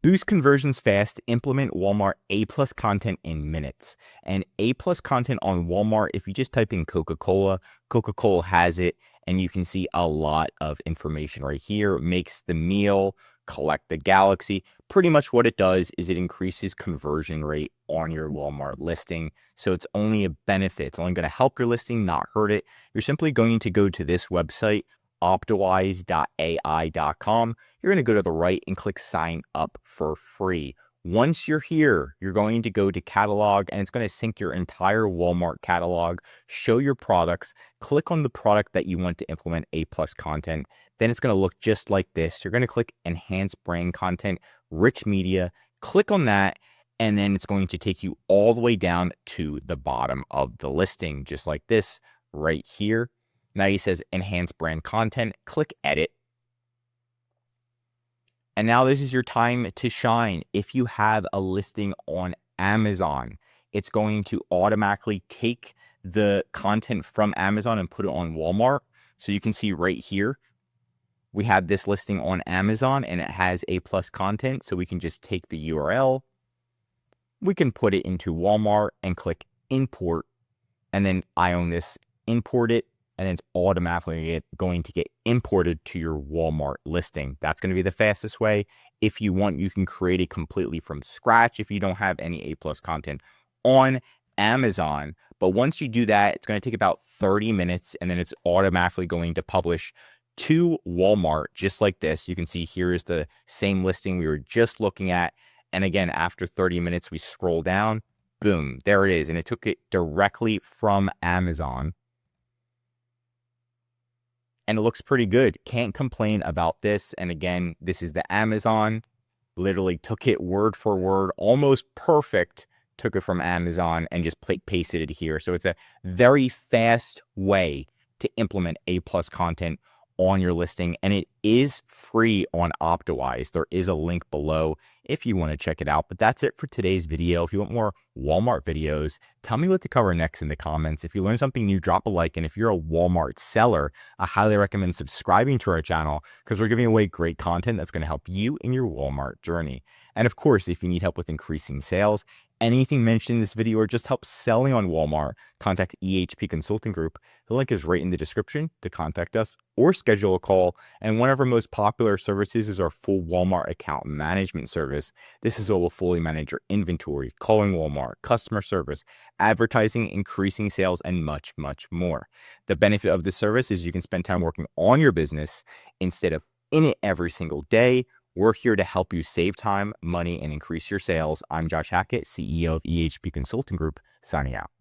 Boost conversions fast, implement Walmart A+ content in minutes. And A+ content on Walmart, if you just type in Coca-Cola, Coca-Cola has it, and you can see a lot of information right here. Makes the meal, collect the galaxy. Pretty much what it does is it increases conversion rate on your Walmart listing. So it's only a benefit. It's only going to help your listing, not hurt it. You're simply going to go to this website, Optiwise.ai.com. You're going to go to the right and click sign up for free. Once you're here, you're going to go to catalog and it's going to sync your entire Walmart catalog, show your products, click on the product that you want to implement A+ content. Then it's going to look just like this. You're going to click enhance brand content, rich media, click on that, and then it's going to take you all the way down to the bottom of the listing, just like this right here. Now he says enhance brand content, click edit. And now this is your time to shine. If you have a listing on Amazon, it's going to automatically take the content from Amazon and put it on Walmart. So you can see right here, we have this listing on Amazon and it has A+ content. So we can just take the URL, we can put it into Walmart and click import. And then I own this, import it. And then it's automatically going to get imported to your Walmart listing. That's going to be the fastest way. If you want, you can create it completely from scratch if you don't have any A+ content on Amazon. But once you do that, it's going to take about 30 minutes and then it's automatically going to publish to Walmart just like this. You can see here is the same listing we were just looking at. And again, after 30 minutes, we scroll down, boom, there it is. And it took it directly from Amazon. And it looks pretty good. Can't complain about this. And again, this is the Amazon. Literally took it word for word, almost perfect. Took it from Amazon and just pasted it here. So it's a very fast way to implement A+ content on your listing. And it is free on Optiwise. There is a link below if you want to check it out. But that's it for today's video. If you want more Walmart videos, tell me what to cover next in the comments. If you learned something new, drop a like. And if you're a Walmart seller, I highly recommend subscribing to our channel because we're giving away great content that's going to help you in your Walmart journey. And of course, if you need help with increasing sales, anything mentioned in this video or just help selling on Walmart, contact EHP Consulting Group. The link is right in the description to contact us or schedule a call. And one of our most popular services is our full Walmart account management service. This is what will fully manage your inventory, calling Walmart, customer service, advertising, increasing sales, and much, much more. The benefit of this service is you can spend time working on your business instead of in it every single day. We're here to help you save time, money, and increase your sales. I'm Josh Hackett, CEO of EHP Consulting Group, signing out.